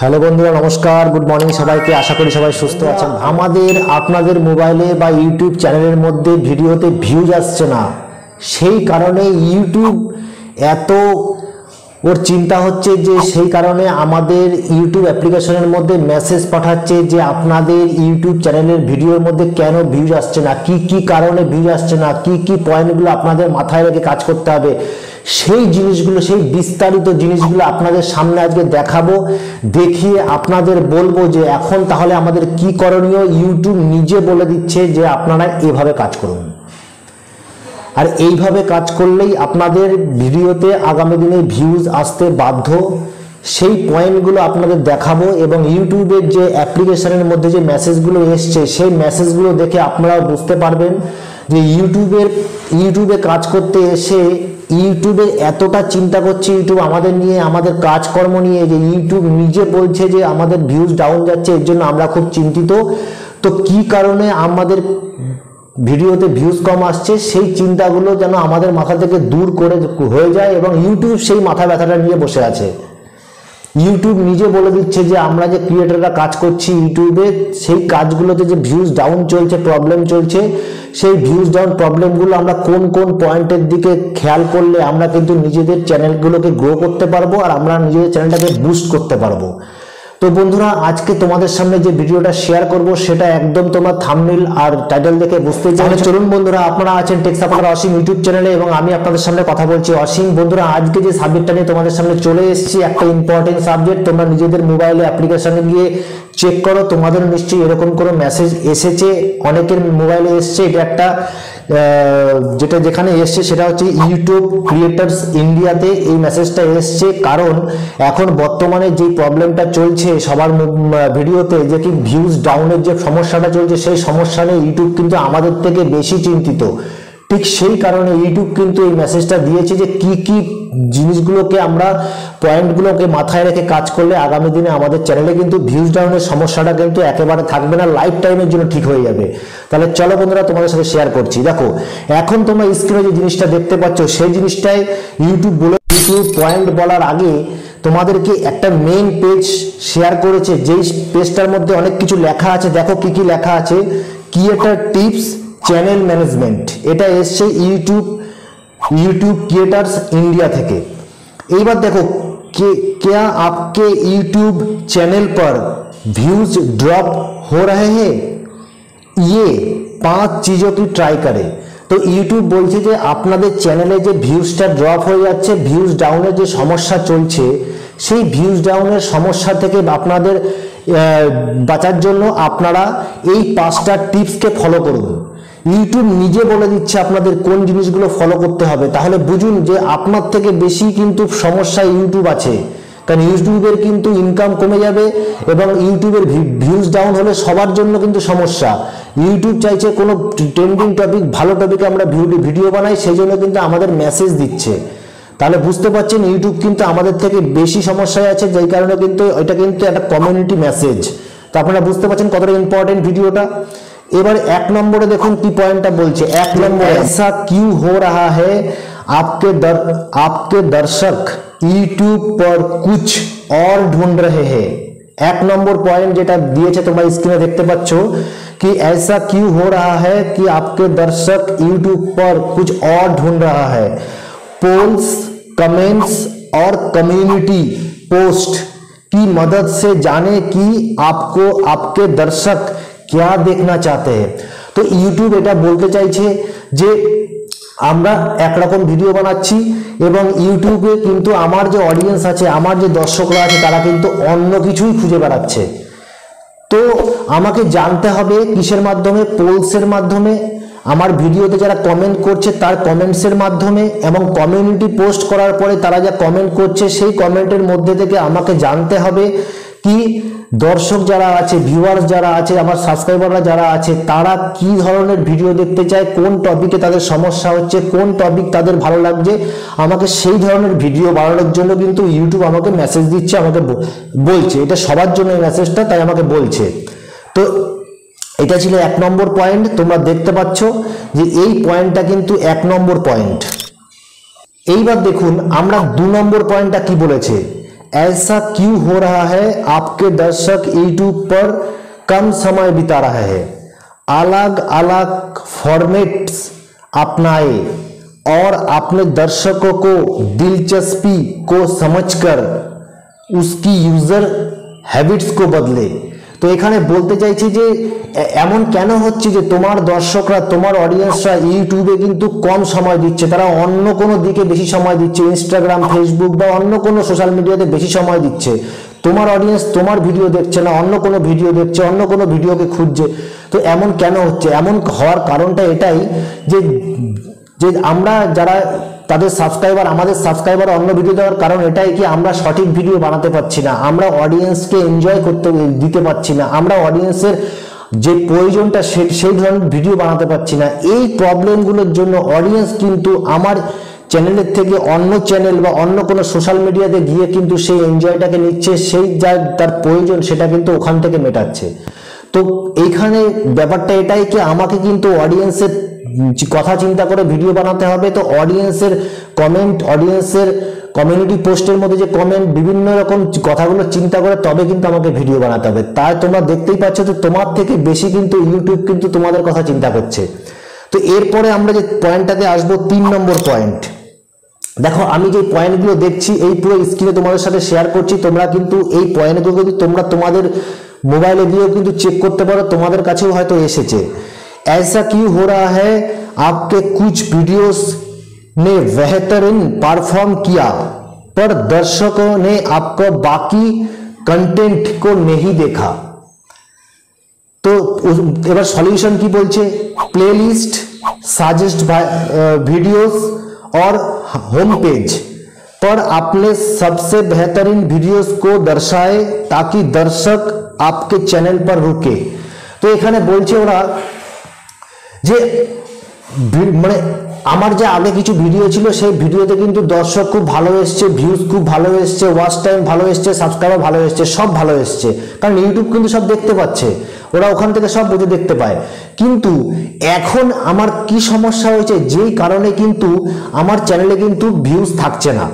Hello বন্ধুরা, নমস্কার, good morning সবাইকে। আশা করি সবাই সুস্থ আছেন। আমাদের আপনাদের মোবাইলে বা ইউটিউব চ্যানেলের মধ্যে ভিডিওতে ভিউজ আসছে না, সেই কারণে ইউটিউব এত ওর চিন্তা হচ্ছে যে সেই কারণে আমাদের ইউটিউব অ্যাপ্লিকেশনের মধ্যে মেসেজ পাঠাচ্ছে যে আপনাদের ইউটিউব চ্যানেলের ভিডিওর মধ্যে কেন ভিউজ আসছে না, কি কি কারণে ভিউজ আসছে না, কি কি পয়েন্টগুলো আপনাদের মাথায় রেখে কাজ করতে হবে, সেই জিনিসগুলো, সেই বিস্তারিত জিনিসগুলো আপনাদের সামনে আজকে দেখাবো। দেখিয়ে আপনাদের বলবো যে এখন তাহলে আমাদের কি করণীয়। ইউটিউব নিজে বলে দিচ্ছে যে আপনারা এভাবে কাজ করুন, আর এইভাবে কাজ করলেই আপনাদের ভিডিওতে আগামী দিনে ভিউজ আসতে বাধ্য। সেই পয়েন্টগুলো আপনাদের দেখাবো এবং ইউটিউবের যে অ্যাপ্লিকেশনের মধ্যে যে মেসেজগুলো এসছে সেই মেসেজগুলো দেখে আপনারা বুঝতে পারবেন যে ইউটিউবে কাজ করতে এসে ইউটিউবে এতটা চিন্তা করছে ইউটিউব আমাদের নিয়ে, আমাদের কাজকর্ম নিয়ে, যে ইউটিউব নিজে বলছে যে আমাদের ভিউজ ডাউন যাচ্ছে, এর জন্য আমরা খুব চিন্তিত। তো কি কারণে আমাদের ভিডিওতে ভিউজ কম আসছে সেই চিন্তাগুলো যেন আমাদের মাথা থেকে দূর করে হয়ে যায়, এবং ইউটিউব সেই মাথা ব্যথাটা নিয়ে বসে আছে। ইউটিউব নিজে বলে দিচ্ছে যে আমরা যে ক্রিয়েটররা কাজ করছি ইউটিউবে, সেই কাজগুলোতে যে ভিউজ ডাউন চলছে, প্রবলেম চলছে, সেই ভিউজ ডাউন প্রবলেমগুলো আমরা কোন কোন পয়েন্টের দিকে খেয়াল করলে আমরা কিন্তু নিজেদের চ্যানেলগুলোকে গ্রো করতে পারবো, আর আমরা নিজেদের চ্যানেলটাকে বুস্ট করতে পারবো। তো বন্ধুরা, আজকে তোমাদের সামনে যে ভিডিওটা শেয়ার করব সেটা একদম তোমার থাম্বনেল আর টাইটেল দেখে বুঝতেই পারছো। চলুন বন্ধুরা, আপনারা আছেন টেক সাপোর্টার অসীম ইউটিউব চ্যানেলে এবং আমি আপনাদের সামনে কথা বলছি অসীম। বন্ধুরা, আজকে যে সাবজেক্টটা নিয়ে তোমাদের সামনে চলে এসেছি, একটা ইম্পর্টেন্ট সাবজেক্ট। তোমরা নিজেদের মোবাইলে অ্যাপ্লিকেশনে গিয়ে চেক করো, তোমাদের নিশ্চয়ই এরকম করে মেসেজ এসেছে, অনেকের মোবাইলে এসছে। এটা একটা যেটা যেখানে এসছে সেটা হচ্ছে ইউটিউব ক্রিয়েটার্স ইন্ডিয়াতে এই মেসেজটা এসছে। কারণ এখন বর্তমানে যে প্রবলেমটা চলছে সবার ভিডিওতে, যে কি ভিউজ ডাউনের যে সমস্যাটা চলছে, সেই সমস্যা নিয়ে ইউটিউব কিন্তু আমাদের থেকে বেশি চিন্তিত। ঠিক সেই কারণে ইউটিউব কিন্তু এই মেসেজটা দিয়েছে যে কি কি জিনিসগুলোকে আমরা, পয়েন্টগুলোকে মাথায় রেখে কাজ করলে আগামী দিনে আমাদের চ্যানেলে কিন্তু ভিউজ ডাউনের সমস্যাটা কিন্তু একেবারে থাকবে না, লাইফ টাইমের জন্য ঠিক হয়ে যাবে। তাহলে চলো বন্ধুরা, তোমাদের সাথে শেয়ার করছি। দেখো, এখন তোমরা স্ক্রিনে যে জিনিসটা দেখতে পাচ্ছ সেই জিনিসটাই ইউটিউব পয়েন্ট বলার আগে তোমাদেরকে একটা মেইন পেজ শেয়ার করেছে, যেই পেজটার মধ্যে অনেক কিছু লেখা আছে। দেখো কি কি লেখা আছে। ক্রিয়েটর টিপস চ্যানেল ম্যানেজমেন্ট, এটা এসছে यूट्यूब क्रिएटर्स इंडिया থেকে। এইবার দেখো, क्या आपके यूट्यूब चैनल पर व्यूज ड्रॉप हो रहे हैं, ये 5 चीजों की ट्राई करें। তো ইউটিউব বলছে যে আপনাদের চ্যানেলে যে ভিউজটা ড্রপ হয়ে যাচ্ছে, ভিউজ ডাউনের যে সমস্যা চলছে, সেই ভিউজ ডাউনের সমস্যা থেকে আপনাদের বাঁচার জন্য আপনারা এই 5টা টিপসকে ফলো করুন। ইউটিউব নিজে বলে দিচ্ছে আপনাদের কোন জিনিসগুলো ফলো করতে হবে। তাহলে বুঝুন যে আপনার থেকে বেশি কিন্তু সমস্যা ইউটিউব আছে, কারণ ইউটিউবের কিন্তু ইনকাম কমে যাবে এবং ইউটিউবের ভিউজ ডাউন হলে সবার জন্য কিন্তু সমস্যা। ইউটিউব চাইছে কোনো ট্রেন্ডিং টপিক, ভালো টপিকে আমরা ভিডিও বানাই, সেই জন্য কিন্তু আমাদের মেসেজ দিচ্ছে। তাহলে বুঝতে পারছেন ইউটিউব কিন্তু আমাদের থেকে বেশি সমস্যায় আছে, যেই কারণে কিন্তু এটা কিন্তু একটা কমিউনিটি মেসেজ। তো আপনারা বুঝতে পারছেন কতটা ইম্পর্টেন্ট ভিডিওটা। এবার 1 নম্বরে দেখুন কি পয়েন্টটা বলছে। 1 নম্বর, ऐसा क्यों हो रहा है, आपके दर्शक यूट्यूब पर कुछ और ढूंढ रहे हैं। 1 নম্বর পয়েন্ট যেটা দিয়েছে তোমরা স্ক্রিনে দেখতে পাচ্ছ, कि ऐसा क्यों हो रहा है कि आपके दर्शक यूट्यूब पर कुछ और ढूंढ रहा है। पोल्स, कमेंट्स और कम्युनिटी पोस्ट की मदद से जाने कि आपको आपके दर्शक क्या देखना चाहते हैं। तो ইউটিউব এটা বলতে চাইছে যে আমরা একরকম ভিডিও বানাচ্ছি এবং ইউটিউবে কিন্তু আমার যে অডিয়েন্স আছে, আমার যে দর্শকরা আছে, তারা কিন্তু অন্য কিছুই খুঁজে বেড়াচ্ছে। তো আমাকে জানতে হবে কিসের মাধ্যমে, পোলসের মাধ্যমে, আমার ভিডিওতে যারা কমেন্ট করছে তার কমেন্টসের মাধ্যমে, এবং কমিউনিটি পোস্ট করার পরে তারা যা কমেন্ট করছে সেই কমেন্টের মধ্যে থেকে আমাকে জানতে হবে কি দর্শক যারা আছে, ভিউয়ার্স যারা আছে, আমার সাবস্ক্রাইবাররা যারা আছে, তারা কি ধরনের ভিডিও দেখতে চায়, কোন টপিকে তাদের সমস্যা হচ্ছে, কোন টপিক তাদের ভালো লাগছে। আমাকে সেই ধরনের ভিডিও বানানোর জন্য কিন্তু ইউটিউব আমাকে মেসেজ দিচ্ছে, আমাকে বলছে। এটা সবার জন্য এই মেসেজটা, তাই আমাকে বলছে। তো এটা ছিল 1 নম্বর পয়েন্ট। তোমরা দেখতে পাচ্ছ যে এই পয়েন্টটা কিন্তু 1 নম্বর পয়েন্ট। এইবার দেখুন আমরা 2 নম্বর পয়েন্টটা কি বলেছে। ऐसा क्यों हो रहा है? आपके दर्शक यूट्यूब पर कम समय बिता रहे हैं, अलग अलग फॉर्मेट्स अपनाए और अपने दर्शकों को दिलचस्पी को समझकर उसकी यूजर हैबिट्स को बदले। तो এখানে বলতে চাইছি যে এমন কেন হচ্ছে যে তোমার দর্শকরা, তোমার অডিয়েন্সরা ইউটিউবে কিন্তু কম সময় দিচ্ছে, তারা অন্য কোনো দিকে বেশি সময় দিচ্ছে, ইনস্টাগ্রাম, ফেসবুক বা অন্য কোনো সোশ্যাল মিডিয়াতে বেশি সময় দিচ্ছে। তোমার অডিয়েন্স তোমার ভিডিও দেখছে না, অন্য কোনো ভিডিও দেখছে, অন্য কোনো ভিডিওকে খুঁজছে। তো এমন কেন হচ্ছে? এমন হওয়ার কারণটা এটাই যে যে আমরা যারা তাদের সাবস্ক্রাইবার, আমাদের সাবস্ক্রাইবার অন্য ভিডিও দেওয়ার কারণ এটাই কি আমরা সঠিক ভিডিও বানাতে পারছি না, আমরা অডিয়েন্সকে এনজয় করতে দিতে পারছি না, আমরা অডিয়েন্সের যে প্রয়োজনটা সেই ধরনের ভিডিও বানাতে পারছি না। এই প্রবলেমগুলোর জন্য অডিয়েন্স কিন্তু আমার চ্যানেলের থেকে অন্য চ্যানেল বা অন্য কোনো সোশ্যাল মিডিয়াতে গিয়ে কিন্তু সেই এনজয়টাকে নিচ্ছে, সেই যা তার প্রয়োজন সেটা কিন্তু ওখান থেকে মেটাচ্ছে। তো এইখানে ব্যাপারটা এটাই কি আমাকে কিন্তু অডিয়েন্সের কথা চিন্তা করে ভিডিও বানাতে হবে। তো অডিয়েন্সের কমেন্ট, অডিয়েন্সের কমিউনিটি পোস্টের মধ্যে যে কমেন্ট, বিভিন্ন রকম কথাগুলো চিন্তা করে তবে কিন্তু আমাকে ভিডিও বানাতে হবে। তাই তোমরা দেখতেই পাচ্ছ যে তোমার থেকে বেশি কিন্তু ইউটিউব কিন্তু তোমাদের কথা চিন্তা করছে। তো এরপরে আমরা যে পয়েন্টটাতে আসবো, 3 নম্বর পয়েন্ট। দেখো আমি যে পয়েন্টগুলো দেখছি এই পুরো স্ক্রিনে তোমাদের সাথে শেয়ার করছি, তোমরা কিন্তু এই পয়েন্টগুলো কিন্তু তোমরা তোমাদের মোবাইলে দিয়েও কিন্তু চেক করতে পারো, তোমাদের কাছেও হয়তো এসেছে। ऐसा क्यों हो रहा है? आपके कुछ वीडियोस ने बेहतरीन परफॉर्म किया पर दर्शकों ने आपको बाकी कंटेंट को नहीं देखा। तो এবার সলিউশন কি বলছে? প্লেলিস্ট, সাজেস্ট वीडियोस और होम पेज पर आपने सबसे बेहतरीन वीडियोस को दर्शाए ताकि दर्शक आपके चैनल पर रुके। तो এখানে বলছে ওরা যে মানে আমার যে আগে কিছু ভিডিও ছিল সেই ভিডিওতে কিন্তু দর্শক খুব ভালো এসছে, ভিউজ খুব ভালো এসছে, ওয়াচ টাইম ভালো এসছে, সাবস্ক্রাইবার ভালো এসছে, সব ভালো এসছে, কারণ ইউটিউব কিন্তু সব দেখতে পাচ্ছে, ওরা ওখান থেকে সব বুঝে দেখতে পায়। কিন্তু এখন আমার কি সমস্যা হয়েছে, যেই কারণে কিন্তু আমার চ্যানেলে কিন্তু ভিউজ থাকছে না।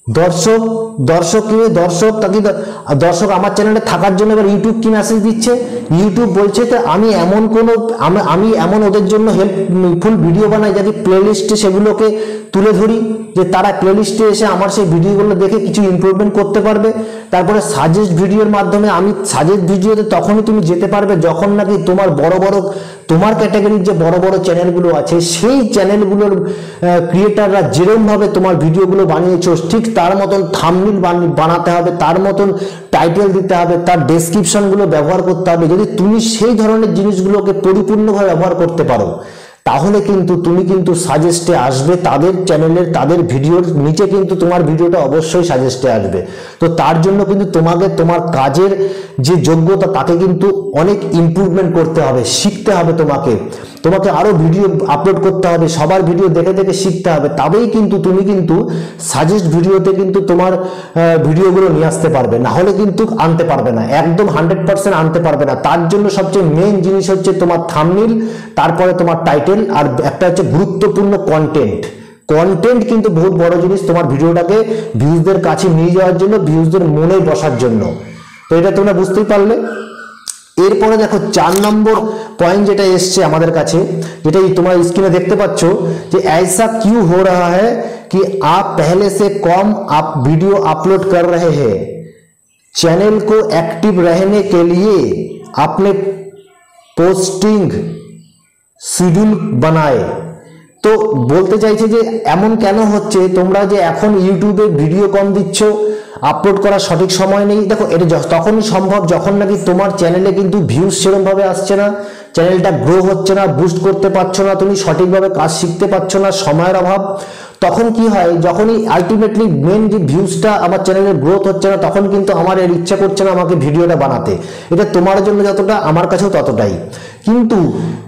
দর্শক আমার চ্যানেলে থাকার জন্য এবার ইউটিউব কি মেসেজ দিচ্ছে? ইউটিউব বলছে যে আমি এমন ওদের জন্য হেল্পফুল ভিডিও বানাই যাতে প্লেলিস্টে সেগুলোকে তুলে ধরি, যে তারা প্লেলিস্টে এসে আমার সেই ভিডিওগুলো দেখে কিছু ইমপ্রুভমেন্ট করতে পারবে। তারপরে সাজেস্ট ভিডিওর মাধ্যমে আমি সাজেস্ট ভিডিওতে তখনই তুমি যেতে পারবে যখন নাকি তোমার তোমার ক্যাটাগরির যে বড় বড় চ্যানেলগুলো আছে সেই চ্যানেলগুলোর ক্রিয়েটাররা যেরকম ভাবে তোমার ভিডিওগুলো বানিয়েছো ঠিক তার মতন থাম্বনেল বানাতে হবে, তার মতন টাইটেল দিতে হবে, তার ডেসক্রিপশনগুলো ব্যবহার করতে হবে। যদি তুমি সেই ধরনের জিনিসগুলোকে পরিপূর্ণভাবে ব্যবহার করতে পারো তাহলে কিন্তু তুমি কিন্তু সাজেস্টে আসবে, তাদের চ্যানেলের তাদের ভিডিওর নিচে কিন্তু তোমার ভিডিওটা অবশ্যই সাজেস্টে আসবে। তো তার জন্য কিন্তু তোমাকে তোমার কাজের যে যোগ্যতা তাকে কিন্তু অনেক ইমপ্রুভমেন্ট করতে হবে, শিখতে হবে, তোমাকে আরো ভিডিও আপলোড করতে হবে, সবার ভিডিও দেখে দেখে শিখতে হবে, তবেই কিন্তু তুমি কিন্তু সাজেস্ট ভিডিওতে কিন্তু তোমার ভিডিওগুলো নিয়ে আসতে পারবে, না হলে কিন্তু আনতে পারবে না, একদম 100% আনতে পারবে না। তার জন্য সবচেয়ে মেইন জিনিস হচ্ছে তোমার থাম্বনেল, তারপরে তোমার টাইটেল, আর একটা হচ্ছে গুরুত্বপূর্ণ কন্টেন্ট কিন্তু বহুত বড় জিনিস তোমার ভিডিওটাকে ভিউজদের কাছে নিয়ে যাওয়ার জন্য, ভিউজদের মনে বসার জন্য। তো এটা তোমরা বুঝতেই পারলে। এরপরে দেখো 4 নম্বর পয়েন্ট যেটা এসছে আমাদের কাছে, যেটা তোমরা স্ক্রিনে দেখতে পাচ্ছ, যে ऐसा क्यों हो रहा है कि आप पहले से कम आप वीडियो अपलोड कर रहे हैं, चैनल को एक्टिव रहने के लिए आपने पोस्टिंग শিডিউল বানায়। তো বলতে চাইছে যে এমন কেন হচ্ছে, তোমরা যে এখন ইউটিউবে ভিডিও কম দিচ্ছ, আপলোড করার সঠিক সময় নেই। দেখো এটা তখনই সম্ভব যখন নাকি তোমার চ্যানেলে কিন্তু ভিউজ সেরকম ভাবে আসছে না, চ্যানেলটা গ্রো হচ্ছে না, বুস্ট করতে পারছো না, তুমি সঠিকভাবে কাজ শিখতে পারছো না, সময়ের অভাব। তখন কি হয়, যখনই আলটিমেটলি মেন যে ভিউজটা আমার চ্যানেলের গ্রোথ হচ্ছে না, তখন কিন্তু আমার এর ইচ্ছা করছে না আমাকে ভিডিওটা বানাতে। এটা তোমার জন্য যতটা আমার কাছেও ততটাই। কিন্তু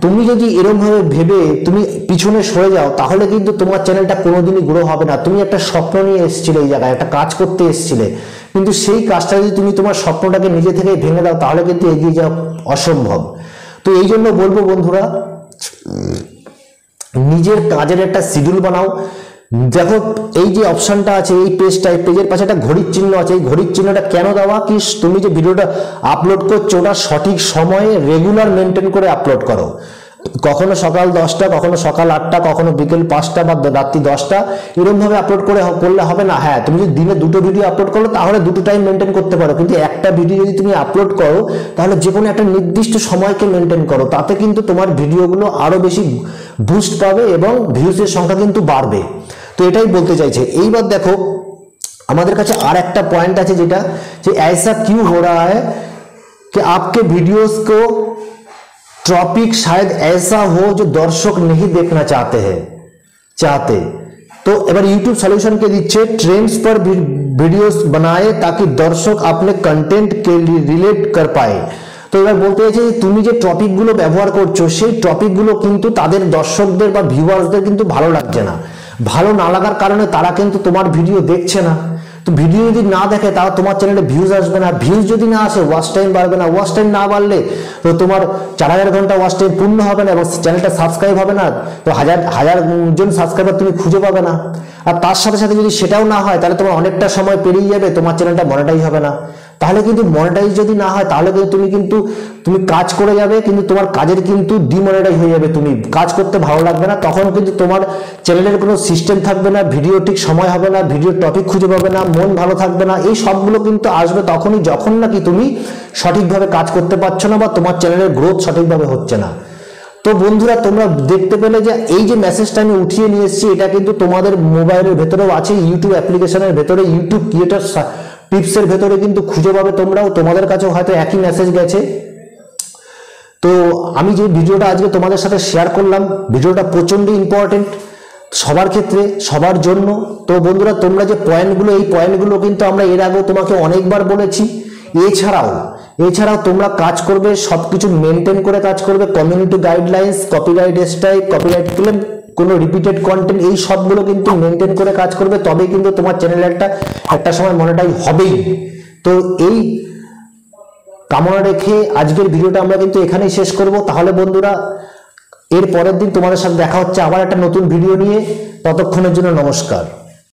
তুমি যদি এরকম ভাবে ভেবে তুমি পিছনে সরে যাও তাহলে কিন্তু তোমার চ্যানেলটা কোনোদিনই গ্রো হবে না। তুমি একটা স্বপ্ন নিয়ে এসেছিলে, এই জায়গায় একটা কাজ করতে এসেছিলে, কিন্তু সেই কাজটা যদি তুমি তোমার স্বপ্নটাকে নিজে থেকে ভেঙে দাও তাহলে কিন্তু এগিয়ে যাওয়া অসম্ভব। তো এই জন্য বলবো বন্ধুরা, নিজের কাজের একটা শিডিউল বানাও, দেখো এই যে অপশনটা আছে এই পেজের পাশে একটা ঘড়ির চিহ্ন আছে, এই ঘড়ির চিহ্নটা কেন দেওয়া, কি তুমি যে ভিডিওটা আপলোড করছো ওটা সঠিক সময়ে রেগুলার মেনটেন করে আপলোড করো। কখনো সকাল 10টা, কখনো সকাল 8টা, কখনো বিকেল 5টা বা রাত্রি 10টা, এরকম ভাবে আপলোড করলে হবে না। হ্যাঁ, তুমি যদি দিনে 2টো ভিডিও আপলোড করো তাহলে 2টো টাইম মেনটেন করতে পারো, কিন্তু একটা ভিডিও যদি তুমি আপলোড করো তাহলে যে কোনো একটা নির্দিষ্ট সময়কে মেনটেন করো, তাতে কিন্তু তোমার ভিডিওগুলো আরো বেশি বুস্ট পাবে এবং ভিউজের সংখ্যা কিন্তু বাড়বে। তো এটাই বলতে চাইছে। এইবার দেখো আমাদের কাছে আর একটা পয়েন্ট আছে, যেটা যে ऐसा क्यों हो रहा है कि आपके वीडियोस को टॉपिक शायद ऐसा हो जो दर्शक नहीं देखना चाहते। तो এবার ইউটিউব সলিউশন কে দিচ্ছে ट्रेंड्स पर वीडियोस बनाए ताकि दर्शक अपने कंटेंट के लिए रिलेट कर पाए। তো এবার বলতে চাইছে তুমি যে টপিকগুলো ব্যবহার করছো সেই টপিকগুলো কিন্তু তাদের দর্শকদের বা ভিউয়ার্সদের কিন্তু ভালো লাগছে না। ভালো না লাগার কারণে তারা কিন্তু তোমার ভিডিও দেখছে না। তো ভিডিও যদি না দেখে তাহলে তোমার চ্যানেলে ভিউজ আসবে না, ভিউজ যদি না আসে ওয়াচ টাইম বাড়বে না, ওয়াচ টাইম না বাড়লে তো তোমার 4000 ঘন্টা ওয়াচ টাইম পূর্ণ হবে না এবং চ্যানেলটা সাবস্ক্রাইব হবে না, তো হাজার জন সাবস্ক্রাইবার তুমি খুঁজে পাবে না। আর তার সাথে সাথে যদি সেটাও না হয় তাহলে তোমার অনেকটা সময় পেরিয়ে যাবে, তোমার চ্যানেলটা মনিটাইজ হবে না। তাহলে কিন্তু মনিটাইজ যদি না হয় তাহলে কিন্তু তুমি কাজ করে যাবে, কিন্তু তোমার কাজের কিন্তু ডিমনিটাইজ হয়ে যাবে, তুমি কাজ করতে ভালো লাগবে না, তখন কিন্তু তোমার চ্যানেলের কোনো সিস্টেম থাকবে না, ভিডিও ঠিক সময় হবে না, ভিডিও টপিক খুঁজে পাবে না, মন ভালো থাকবে না। এই সবগুলো কিন্তু আসবে তখনই যখন নাকি তুমি সঠিকভাবে কাজ করতে পারছো না বা তোমার চ্যানেলের গ্রোথ সঠিকভাবে হচ্ছে না। তো বন্ধুরা তোমরা দেখতে পেলে যে এই যে মেসেজটা আমি উঠিয়ে নিয়ে এসেছি এটা কিন্তু তোমাদের মোবাইলের ভেতরেও আছে, ইউটিউব অ্যাপ্লিকেশনের ভেতরে, ইউটিউব ক্রিয়েটর টিপসের ভেতরে কিন্তু খুঁজে পাবে তোমরাও, তোমাদের কাছেও হয়তো একই মেসেজ গেছে। তো আমি যে ভিডিওটা আজকে তোমাদের সাথে শেয়ার করলাম, ভিডিওটা প্রচন্ড ইম্পর্টেন্ট সবার ক্ষেত্রে, সবার জন্য। তো বন্ধুরা তোমরা যে পয়েন্টগুলো, এই পয়েন্টগুলো কিন্তু আমরা এর আগেও তোমাকে অনেকবার বলেছি। এছাড়াও তোমরা কাজ করবে, সবকিছু মেনটেন করে কাজ করবে, community guidelines, copyright strike, copyright claim, কোনো রিপিটেড কন্টেন্ট, এই সবগুলো কিন্তু মেনটেন করে কাজ করবে, তবেই কিন্তু তোমার চ্যানেলে একটা সময় মনিটাইজ হবেই। তো এই কামনা রেখে আজকের ভিডিওটা আমরা কিন্তু এখানেই শেষ করব। তাহলে বন্ধুরা এর পরের দিন তোমাদের সাথে দেখা হচ্ছে আবার একটা নতুন ভিডিও নিয়ে, ততক্ষণের জন্য নমস্কার।